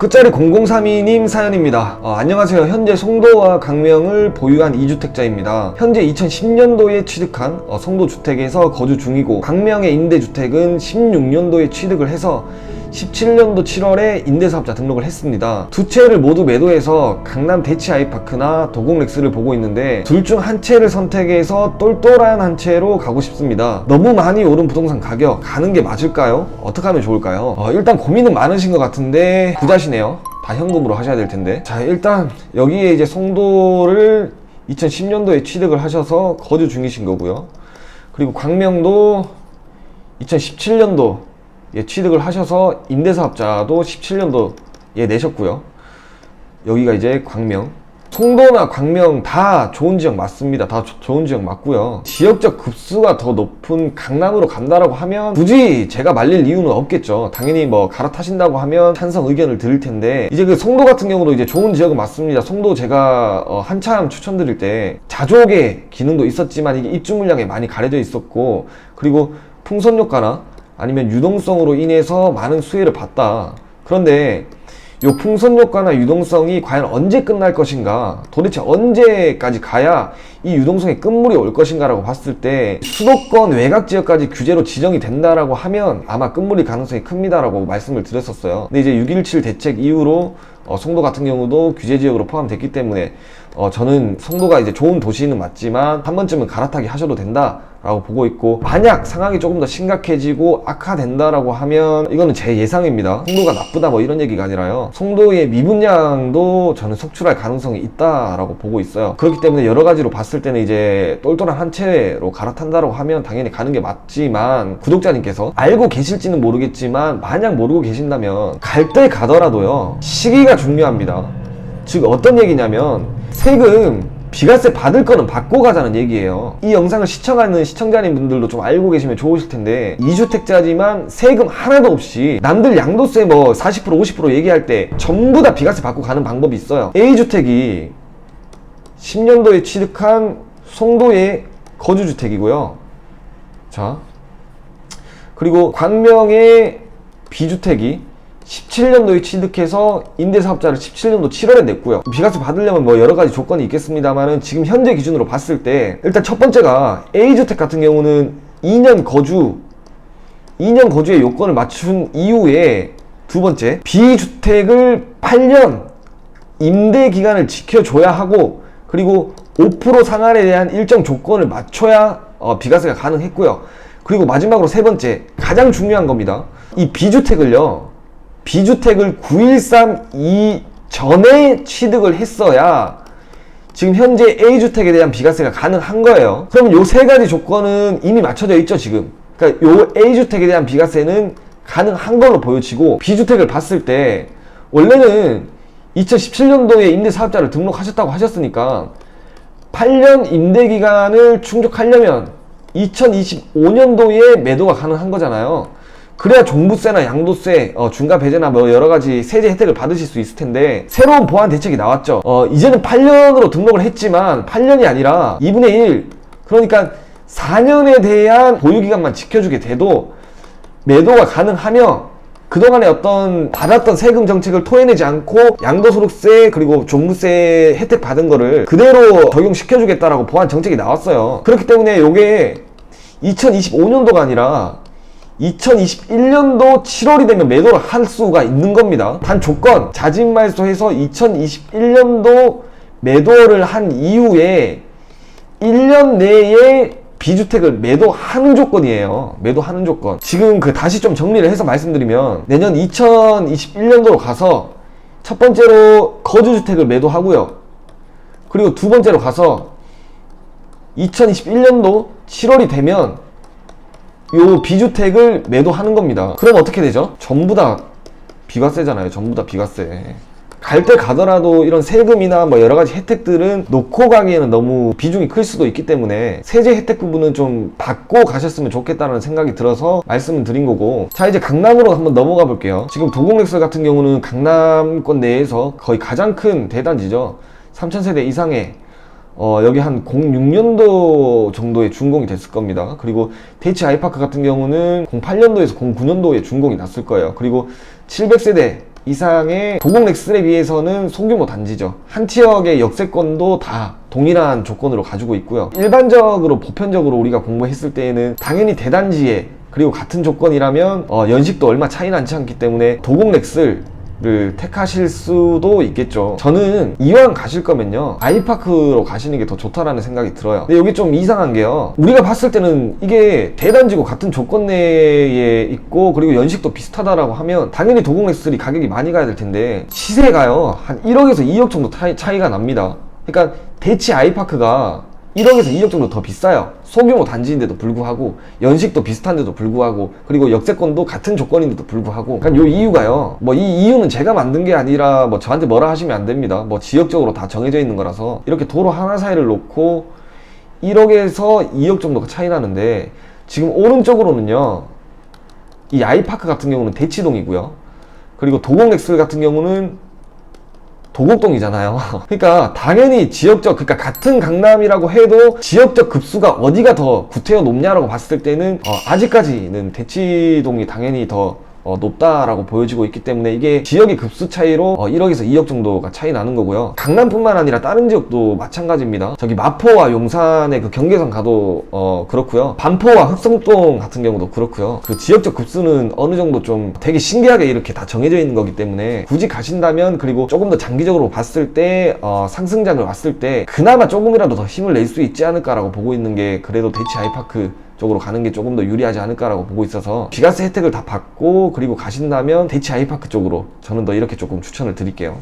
끝자리 0032님 사연입니다. 안녕하세요. 현재 송도와 광명을 보유한 2주택자입니다. 현재 2010년도에 취득한 송도주택에서 거주 중이고, 광명의 임대주택은 16년도에 취득을 해서 17년도 7월에 임대사업자 등록을 했습니다. 두 채를 모두 매도해서 강남 대치 아이파크나 도곡렉스를 보고 있는데, 둘 중 한 채를 선택해서 똘똘한 한 채로 가고 싶습니다. 너무 많이 오른 부동산 가격 가는 게 맞을까요? 어떻게 하면 좋을까요? 일단 고민은 많으신 것 같은데 부자시네요. 다 현금으로 하셔야 될 텐데. 자, 일단 여기에 이제 송도를 2010년도에 취득을 하셔서 거주 중이신 거고요. 그리고 광명도 2017년도 취득을 하셔서 임대사업자도 17년도에 내셨고요. 여기가 이제 광명. 송도나 광명 다 좋은 지역 맞습니다. 다 좋은 지역 맞고요. 지역적 급수가 더 높은 강남으로 간다라고 하면 굳이 제가 말릴 이유는 없겠죠. 당연히 뭐 갈아타신다고 하면 찬성 의견을 드릴 텐데, 이제 그 송도 같은 경우도 이제 좋은 지역은 맞습니다. 송도 제가 한참 추천드릴 때 자족의 기능도 있었지만 이게 입주 물량에 많이 가려져 있었고, 그리고 풍선 효과나 아니면 유동성으로 인해서 많은 수혜를 봤다. 그런데 요 풍선 효과나 유동성이 과연 언제 끝날 것인가, 도대체 언제까지 가야 이 유동성의 끝물이 올 것인가 라고 봤을 때, 수도권 외곽 지역까지 규제로 지정이 된다라고 하면 아마 끝물이 가능성이 큽니다 라고 말씀을 드렸었어요. 근데 이제 6.17 대책 이후로 송도 같은 경우도 규제 지역으로 포함됐기 때문에 저는 송도가 이제 좋은 도시는 맞지만 한 번쯤은 갈아타기 하셔도 된다 라고 보고 있고, 만약 상황이 조금 더 심각해지고 악화된다라고 하면 이거는 제 예상입니다. 송도가 나쁘다 뭐 이런 얘기가 아니라요, 송도의 미분양도 저는 속출할 가능성이 있다라고 보고 있어요. 그렇기 때문에 여러 가지로 봤을 때는 이제 똘똘한 한 채로 갈아탄다라고 하면 당연히 가는 게 맞지만, 구독자님께서 알고 계실지는 모르겠지만 만약 모르고 계신다면 갈 때 가더라도요, 시기가 중요합니다. 즉 어떤 얘기냐면, 세금 비과세 받을 거는 받고 가자는 얘기예요. 이 영상을 시청하는 시청자님 분들도 좀 알고 계시면 좋으실 텐데, 2주택자지만 세금 하나도 없이 남들 양도세 뭐 40% 50% 얘기할 때 전부 다 비과세 받고 가는 방법이 있어요. A주택이 10년도에 취득한 송도의 거주주택이고요. 자, 그리고 광명의 B주택이 17년도에 취득해서 임대사업자를 17년도 7월에 냈고요. 비과세 받으려면 뭐 여러가지 조건이 있겠습니다만은 지금 현재 기준으로 봤을 때, 일단 첫 번째가 A주택 같은 경우는 2년 거주의 요건을 맞춘 이후에, 두 번째 B주택을 8년 임대 기간을 지켜줘야 하고, 그리고 5% 상한에 대한 일정 조건을 맞춰야 비과세가 가능했고요. 그리고 마지막으로 세 번째, 가장 중요한 겁니다. 이 B주택을 9.13 이전에 취득을 했어야 지금 현재 A주택에 대한 비과세가 가능한 거예요. 그러면 요 세 가지 조건은 이미 맞춰져 있죠, 지금. 그러니까 요 A주택에 대한 비과세는 가능한 걸로 보여지고, B주택을 봤을 때 원래는 2017년도에 임대사업자를 등록하셨다고 하셨으니까 8년 임대기간을 충족하려면 2025년도에 매도가 가능한 거잖아요. 그래야 종부세나 양도세, 중과 배제나 뭐 여러가지 세제 혜택을 받으실 수 있을 텐데, 새로운 보완 대책이 나왔죠. 이제는 8년으로 등록을 했지만 8년이 아니라 2분의 1, 그러니까 4년에 대한 보유기간만 지켜주게 돼도 매도가 가능하며, 그동안에 어떤 받았던 세금 정책을 토해내지 않고 양도소득세 그리고 종부세 혜택 받은 거를 그대로 적용시켜주겠다라고 보완 정책이 나왔어요. 그렇기 때문에 요게 2025년도가 아니라 2021년도 7월이 되면 매도를 할 수가 있는 겁니다. 단 조건, 자진말소해서 2021년도 매도를 한 이후에 1년 내에 B주택을 매도하는 조건이에요. 매도하는 조건. 지금 다시 좀 정리를 해서 말씀드리면, 내년 2021년도로 가서 첫 번째로 거주주택을 매도하고요. 그리고 두 번째로 가서 2021년도 7월이 되면 요 B주택을 매도하는 겁니다. 그럼 어떻게 되죠? 전부 다 비과세잖아요. 전부 다 비과세. 갈 때 가더라도 이런 세금이나 뭐 여러가지 혜택들은 놓고 가기에는 너무 비중이 클 수도 있기 때문에 세제 혜택 부분은 좀 받고 가셨으면 좋겠다는 생각이 들어서 말씀을 드린 거고, 자, 이제 강남으로 한번 넘어가 볼게요. 지금 도곡렉스 같은 경우는 강남권 내에서 거의 가장 큰 대단지죠. 3000세대 이상의 여기 한 06년도 정도에 준공이 됐을 겁니다. 그리고 대치 아이파크 같은 경우는 08년도에서 09년도에 준공이 났을 거예요. 그리고 700세대 이상의 도곡 넥슬에 비해서는 소규모 단지죠. 한 지역의 역세권도 다 동일한 조건으로 가지고 있고요. 일반적으로 보편적으로 우리가 공부했을 때에는 당연히 대단지에 그리고 같은 조건이라면 연식도 얼마 차이 나지 않기 때문에 도곡 넥슬 를 택하실 수도 있겠죠. 저는 이왕 가실 거면요 아이파크로 가시는 게 더 좋다라는 생각이 들어요. 근데 여기 좀 이상한 게요, 우리가 봤을 때는 이게 대단지고 같은 조건 내에 있고 그리고 연식도 비슷하다라고 하면 당연히 도곡넥슬이 가격이 많이 가야 될 텐데 시세가요 한 1억에서 2억 정도 차이가 납니다. 그러니까 대치 아이파크가 1억에서 2억 정도 더 비싸요. 소규모 단지인데도 불구하고, 연식도 비슷한데도 불구하고, 그리고 역세권도 같은 조건인데도 불구하고. 그러니까 요 이유가요, 뭐 이 이유는 제가 만든 게 아니라 뭐 저한테 뭐라 하시면 안 됩니다. 뭐 지역적으로 다 정해져 있는 거라서. 이렇게 도로 하나 사이를 놓고 1억에서 2억 정도가 차이 나는데, 지금 오른쪽으로는요 이 아이파크 같은 경우는 대치동이고요, 그리고 도곡넥슬 같은 경우는 도곡동이잖아요. 그러니까 당연히 지역적, 그러니까 같은 강남이라고 해도 지역적 급수가 어디가 더 구태여 높냐라고 봤을 때는 아직까지는 대치동이 당연히 더 높다라고 보여지고 있기 때문에 이게 지역의 급수 차이로 1억에서 2억 정도가 차이 나는 거고요. 강남뿐만 아니라 다른 지역도 마찬가지입니다. 저기 마포와 용산의 그 경계선 가도 그렇고요. 반포와 흑성동 같은 경우도 그렇고요. 그 지역적 급수는 어느 정도 좀 되게 신기하게 이렇게 다 정해져 있는 거기 때문에 굳이 가신다면, 그리고 조금 더 장기적으로 봤을 때 상승장을 왔을 때 그나마 조금이라도 더 힘을 낼 수 있지 않을까라고 보고 있는 게, 그래도 대치 아이파크 쪽으로 가는 게 조금 더 유리하지 않을까라고 보고 있어서, 비과세 혜택을 다 받고 그리고 가신다면 대치 아이파크 쪽으로 저는 더 이렇게 조금 추천을 드릴게요.